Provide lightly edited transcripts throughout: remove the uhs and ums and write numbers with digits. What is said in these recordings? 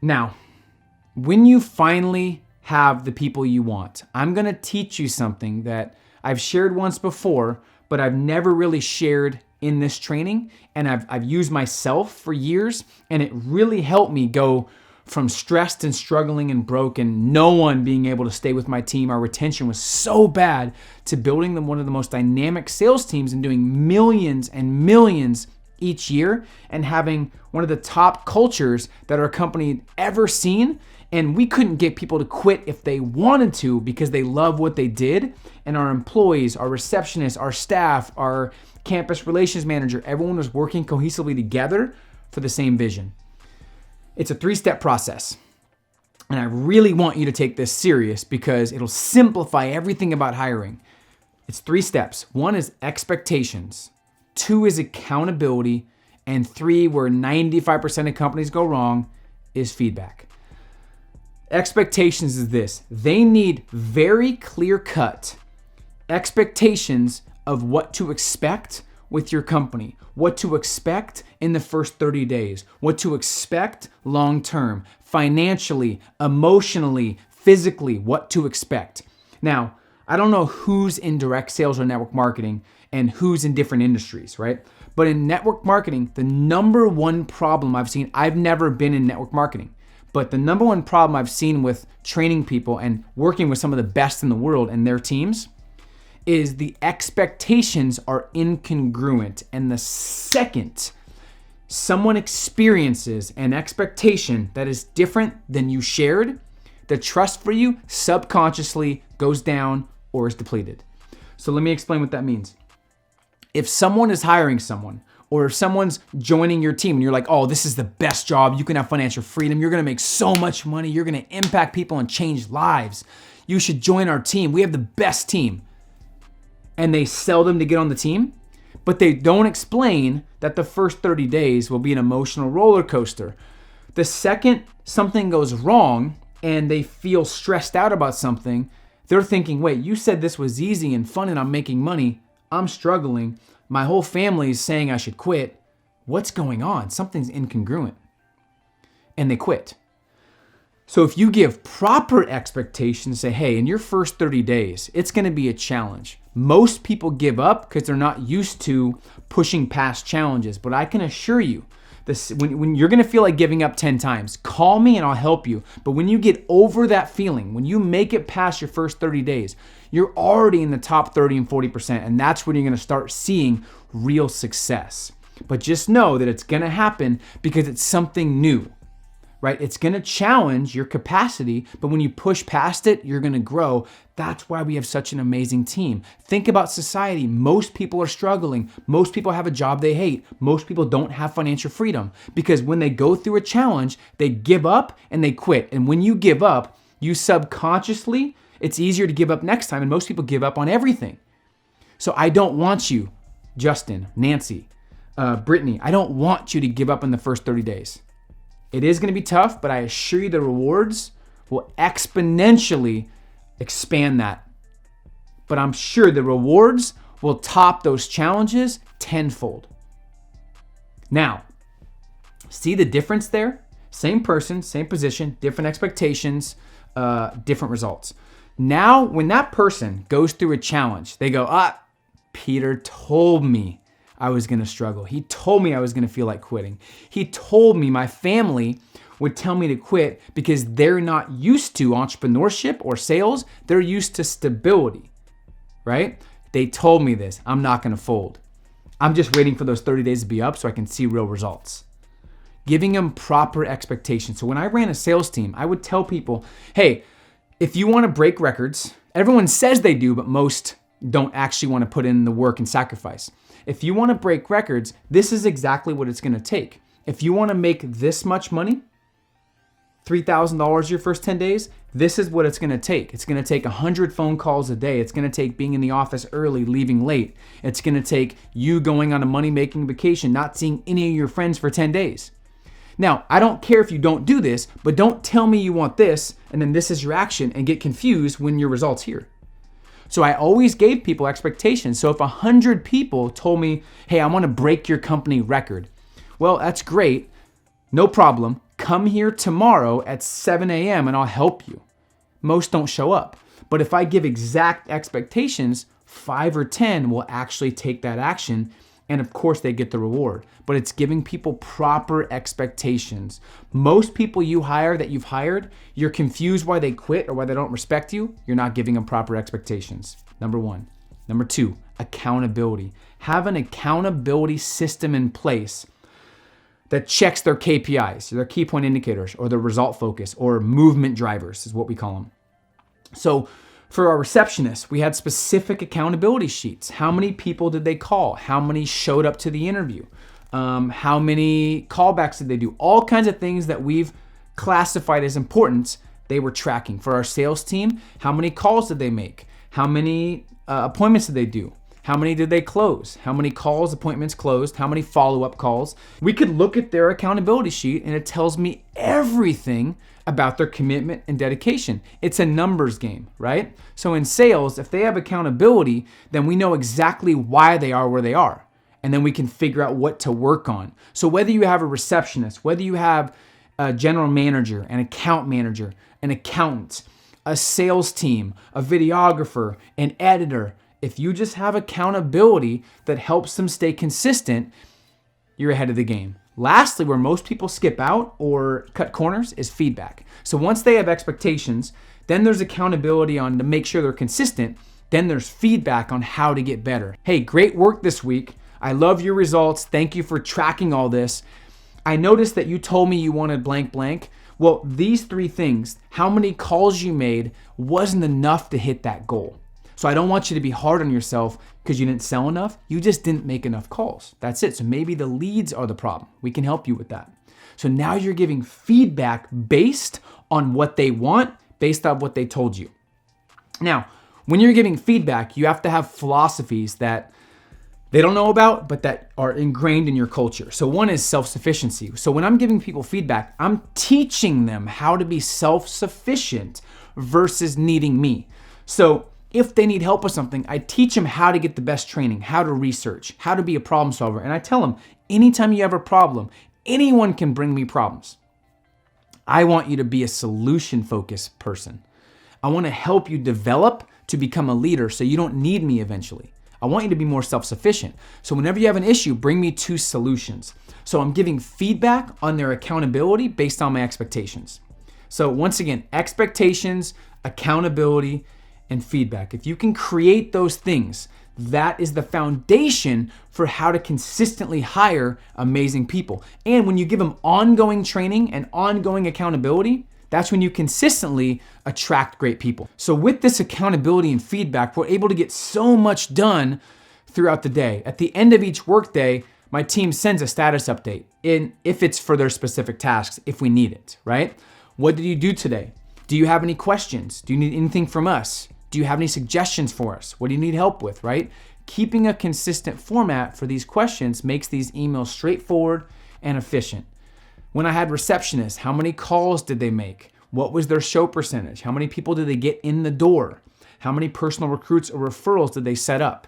Now, when you finally have the people you want, I'm going to teach you something that I've shared once before, but I've never really shared in this training. And I've used myself for years, and it really helped me go from stressed and struggling and broken, no one being able to stay with my team. Our retention was so bad, to building them one of the most dynamic sales teams and doing millions and millions each year and having one of the top cultures that our company ever seen. And we couldn't get people to quit if they wanted to because they love what they did. And our employees, our receptionists, our staff, our campus relations manager, everyone was working cohesively together for the same vision. It's a 3-step process. And I really want you to take this serious because it'll simplify everything about hiring. It's 3 steps. 1 is expectations. 2 is accountability. And 3, where 95% of companies go wrong, is feedback. Expectations is this. They need very clear-cut expectations of what to expect with your company, what to expect in the first 30 days, what to expect long-term, financially, emotionally, physically, what to expect. Now, I don't know who's in direct sales or network marketing and who's in different industries, right? But in network marketing, the number one problem I've seen, I've never been in network marketing, but the number one problem I've seen with training people and working with some of the best in the world and their teams is the expectations are incongruent. And the second someone experiences an expectation that is different than you shared, the trust for you subconsciously goes down or is depleted. So let me explain what that means. If someone is hiring someone, or if someone's joining your team and you're like, oh, this is the best job, you can have financial freedom, you're gonna make so much money, you're gonna impact people and change lives, you should join our team, we have the best team. And they sell them to get on the team, but they don't explain that the first 30 days will be an emotional roller coaster. The second something goes wrong and they feel stressed out about something, they're thinking, wait, you said this was easy and fun and I'm making money, I'm struggling, my whole family is saying I should quit. What's going on? Something's incongruent. And they quit. So if you give proper expectations, say, hey, in your first 30 days, it's going to be a challenge. Most people give up because they're not used to pushing past challenges. But I can assure you, this, when you're going to feel like giving up 10 times, call me and I'll help you. But when you get over that feeling, when you make it past your first 30 days, you're already in the top 30 and 40%. And that's when you're going to start seeing real success. But just know that it's going to happen because it's something new. Right? It's going to challenge your capacity, but when you push past it, you're going to grow. That's why we have such an amazing team. Think about society. Most people are struggling. Most people have a job they hate. Most people don't have financial freedom because when they go through a challenge, they give up and they quit. And when you give up, you subconsciously, it's easier to give up next time. And most people give up on everything. So I don't want you, Justin, Nancy, Brittany, I don't want you to give up in the first 30 days. It is going to be tough, but I assure you the rewards will exponentially expand that. But I'm sure the rewards will top those challenges tenfold. Now, see the difference there? Same person, same position, different expectations, different results. Now, when that person goes through a challenge, they go, Peter told me I was going to struggle. He told me I was going to feel like quitting. He told me my family would tell me to quit because they're not used to entrepreneurship or sales. They're used to stability, right? They told me this. I'm not going to fold. I'm just waiting for those 30 days to be up so I can see real results. Giving them proper expectations. So when I ran a sales team, I would tell people, hey, if you want to break records, everyone says they do, but most don't actually want to put in the work and sacrifice. If you want to break records, this is exactly what it's going to take. If you want to make this much money, $3,000 your first 10 days, this is what it's going to take. It's going to take 100 phone calls a day. It's going to take being in the office early, leaving late. It's going to take you going on a money-making vacation, not seeing any of your friends for 10 days. Now, I don't care if you don't do this, but don't tell me you want this, and then this is your action, and get confused when your result's here. So I always gave people expectations. So if 100 people told me, hey, I want to break your company record. Well, that's great. No problem. come here tomorrow at 7 a.m. and I'll help you. Most don't show up. But if I give exact expectations, 5 or 10 will actually take that action. And of course they get the reward, but it's giving people proper expectations. Most people you hire that you've hired, you're confused why they quit or why they don't respect you. You're not giving them proper expectations. Number one. Number two, accountability. Have an accountability system in place that checks their KPIs, their key point indicators, or their result focus, or movement drivers is what we call them. So for our receptionists, we had specific accountability sheets. How many people did they call? How many showed up to the interview? How many callbacks did they do? All kinds of things that we've classified as important, they were tracking. For our sales team, how many calls did they make? How many appointments did they do? How many did they close? How many calls, appointments closed? How many follow-up calls? We could look at their accountability sheet and it tells me everything about their commitment and dedication. It's a numbers game, right? So in sales, if they have accountability, then we know exactly why they are where they are. And then we can figure out what to work on. So whether you have a receptionist, whether you have a general manager, an account manager, an accountant, a sales team, a videographer, an editor, if you just have accountability that helps them stay consistent, you're ahead of the game. Lastly, where most people skip out or cut corners is feedback. So once they have expectations, then there's accountability on to make sure they're consistent. Then there's feedback on how to get better. Hey, great work this week. I love your results. Thank you for tracking all this. I noticed that you told me you wanted blank blank. Well, these three things, how many calls you made wasn't enough to hit that goal. So I don't want you to be hard on yourself because you didn't sell enough. You just didn't make enough calls. That's it. So maybe the leads are the problem. We can help you with that. So now you're giving feedback based on what they want, based on what they told you. Now, when you're giving feedback, you have to have philosophies that they don't know about, but that are ingrained in your culture. So one is self-sufficiency. So when I'm giving people feedback, I'm teaching them how to be self-sufficient versus needing me. So if they need help with something, I teach them how to get the best training, how to research, how to be a problem solver. And I tell them, anytime you have a problem, anyone can bring me problems. I want you to be a solution-focused person. I want to help you develop to become a leader so you don't need me eventually. I want you to be more self-sufficient. So whenever you have an issue, bring me 2 solutions. So I'm giving feedback on their accountability based on my expectations. So once again, expectations, accountability, and feedback. If you can create those things, that is the foundation for how to consistently hire amazing people. And when you give them ongoing training and ongoing accountability, that's when you consistently attract great people. So with this accountability and feedback, we're able to get so much done throughout the day. At the end of each workday, my team sends a status update if it's for their specific tasks, if we need it, right? What did you do today? Do you have any questions? Do you need anything from us? Do you have any suggestions for us? What do you need help with, right? Keeping a consistent format for these questions makes these emails straightforward and efficient. When I had receptionists, how many calls did they make? What was their show percentage? How many people did they get in the door? How many personal recruits or referrals did they set up?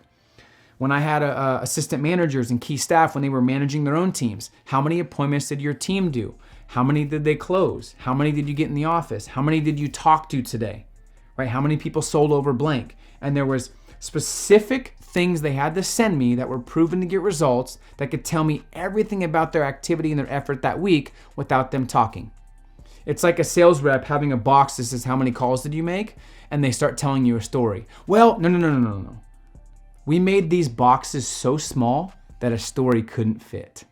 When I had assistant managers and key staff when they were managing their own teams, how many appointments did your team do? How many did they close? How many did you get in the office? How many did you talk to today? Right? How many people sold over blank? And there was specific things they had to send me that were proven to get results that could tell me everything about their activity and their effort that week without them talking. It's like a sales rep having a box that says, how many calls did you make? And they start telling you a story. Well, no. We made these boxes so small that a story couldn't fit.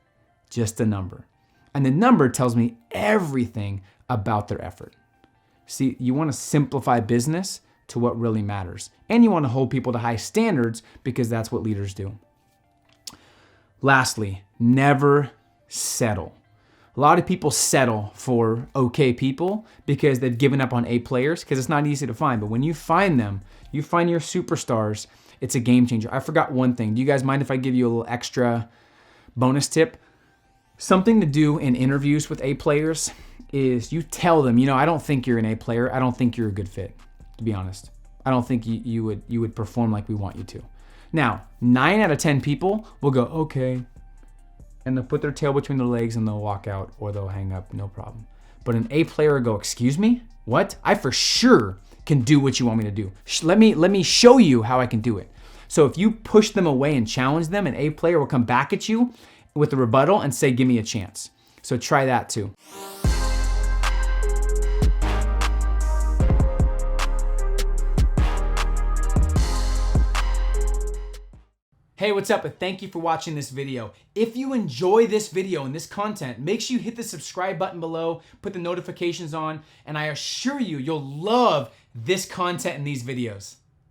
Just a number. And the number tells me everything about their effort. See, you want to simplify business to what really matters. And you want to hold people to high standards because that's what leaders do. Lastly, never settle. A lot of people settle for okay people because they've given up on A players because it's not easy to find. But when you find them, you find your superstars, it's a game changer. I forgot one thing. Do you guys mind if I give you a little extra bonus tip? Something to do in interviews with A players is you tell them, I don't think you're an A player. I don't think you're a good fit, to be honest. I don't think you would perform like we want you to. Now, 9 out of 10 people will go, okay. and they'll put their tail between their legs and they'll walk out or they'll hang up, no problem. But an A player will go, excuse me? What? I for sure can do what you want me to do. Let me show you how I can do it. So if you push them away and challenge them, an A player will come back at you with a rebuttal and say, give me a chance. So try that too. Hey, what's up? And thank you for watching this video. If you enjoy this video and this content, make sure you hit the subscribe button below, put the notifications on, and I assure you, you'll love this content and these videos.